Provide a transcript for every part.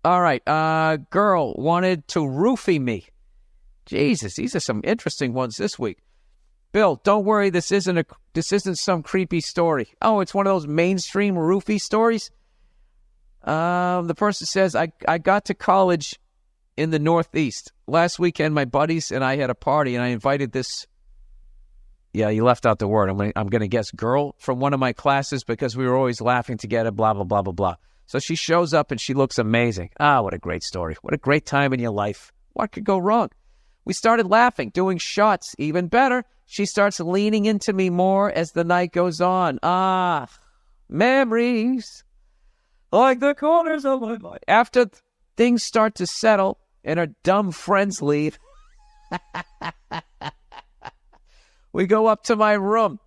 All right. Girl wanted to roofie me. Jesus, these are some interesting ones this week. Bill, don't worry. This isn't some creepy story. Oh, it's one of those mainstream roofie stories. The person says, I got to college in the Northeast. Last weekend, my buddies and I had a party, and I invited this. Yeah, you left out the word. I'm going to guess girl from one of my classes because we were always laughing together, blah, blah, blah, blah, blah. So she shows up and she looks amazing. What a great story. What a great time in your life. What could go wrong? We started laughing, doing shots. Even better, she starts leaning into me more as the night goes on. Memories like the corners of my mind. After things start to settle and her dumb friends leave, we go up to my room.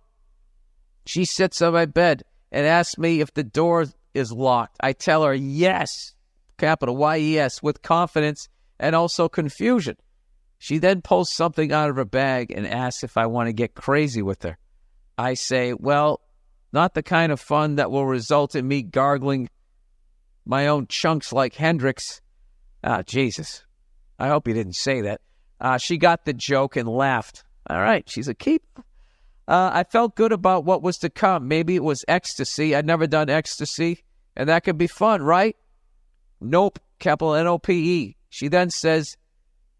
She sits on my bed and asks me if the door is locked. I tell her yes, capital Y-E-S, with confidence and also confusion. She then pulls something out of her bag and asks if I want to get crazy with her. I say, well, not the kind of fun that will result in me gargling my own chunks like Hendrix. Jesus. I hope you didn't say that. She got the joke and laughed. All right, she's a keeper. I felt good about what was to come. Maybe it was ecstasy. I'd never done ecstasy, and that could be fun, right? Nope, capital N-O-P-E. She then says,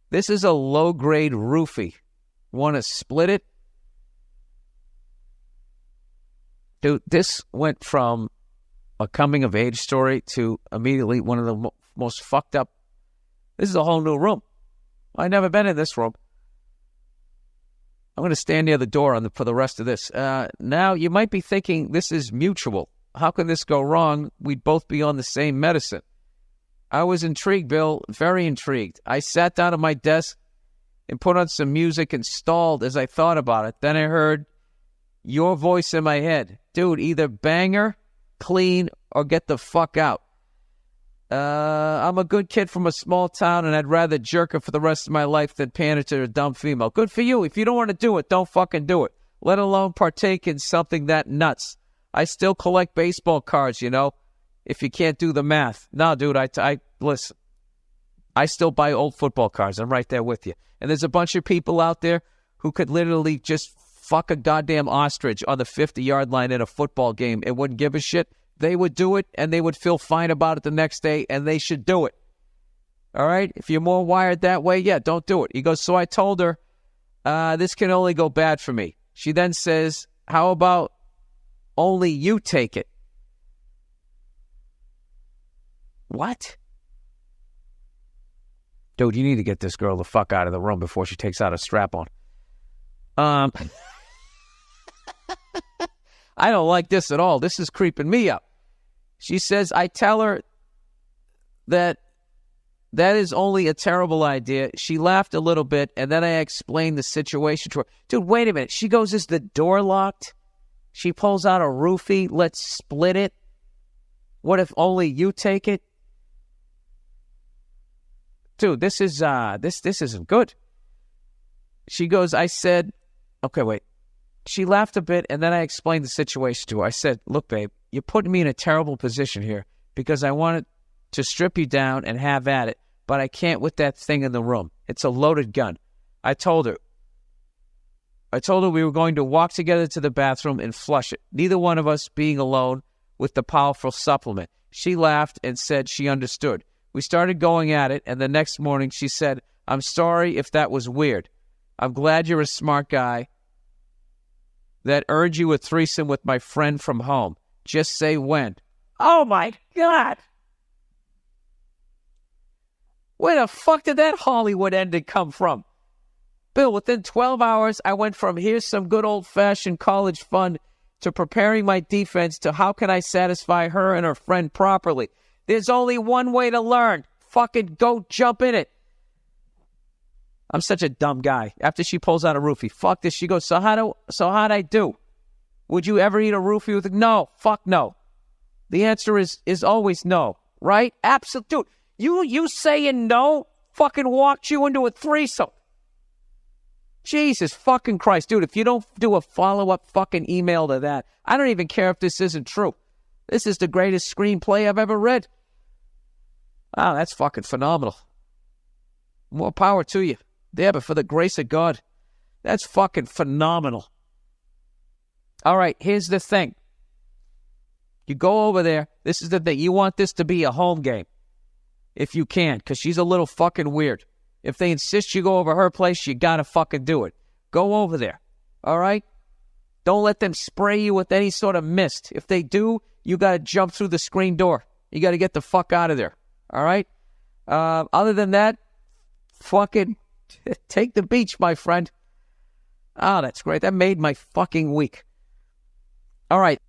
this is a low-grade roofie. Want to split it? Dude, this went from a coming-of-age story to immediately one of the most fucked up. This is a whole new room. I've never been in this room. I'm going to stand near the door for the rest of this. Now, you might be thinking this is mutual. How can this go wrong? We'd both be on the same medicine. I was intrigued, Bill, very intrigued. I sat down at my desk and put on some music and stalled as I thought about it. Then I heard your voice in my head. Dude, either banger, clean, or get the fuck out. I'm a good kid from a small town, and I'd rather jerk her for the rest of my life than pander to a dumb female. Good for you. If you don't want to do it, don't fucking do it. Let alone partake in something that nuts. I still collect baseball cards, you know, if you can't do the math. No, dude, I listen. I still buy old football cards. I'm right there with you. And there's a bunch of people out there who could literally just fuck a goddamn ostrich on the 50-yard line in a football game and wouldn't give a shit. They would do it, and they would feel fine about it the next day, and they should do it. All right? If you're more wired that way, yeah, don't do it. He goes, so I told her, this can only go bad for me. She then says, how about only you take it? What? Dude, you need to get this girl the fuck out of the room before she takes out a strap-on. I don't like this at all. This is creeping me up. She says, I tell her that is only a terrible idea. She laughed a little bit, and then I explained the situation to her. Dude, wait a minute. She goes, is the door locked? She pulls out a roofie. Let's split it. What if only you take it? Dude, this is this isn't good. She goes, I said, okay, wait. She laughed a bit, and then I explained the situation to her. I said, look, babe, you're putting me in a terrible position here because I wanted to strip you down and have at it, but I can't with that thing in the room. It's a loaded gun. I told her we were going to walk together to the bathroom and flush it, neither one of us being alone with the powerful supplement. She laughed and said she understood. We started going at it, and the next morning she said, I'm sorry if that was weird. I'm glad you're a smart guy that earned you a threesome with my friend from home. Just say when. Oh, my God. Where the fuck did that Hollywood ending come from? Bill, within 12 hours, I went from here's some good old-fashioned college fun to preparing my defense to how can I satisfy her and her friend properly. There's only one way to learn. Fucking go jump in it. I'm such a dumb guy. After she pulls out a roofie, fuck this. She goes, so how'd I do? Would you ever eat a roofie with? No, fuck no. The answer is always no, right? Absolute, dude. You saying no fucking walked you into a threesome. Jesus fucking Christ, dude. If you don't do a follow-up fucking email to that, I don't even care if this isn't true. This is the greatest screenplay I've ever read. Wow, that's fucking phenomenal. More power to you. Yeah, but for the grace of God, that's fucking phenomenal. All right, here's the thing. You go over there. This is the thing. You want this to be a home game. If you can, because she's a little fucking weird. If they insist you go over her place, you gotta fucking do it. Go over there. All right? Don't let them spray you with any sort of mist. If they do, you gotta jump through the screen door. You gotta get the fuck out of there. All right? Other than that, fucking take the beach, my friend. Oh, that's great. That made my fucking week. All right.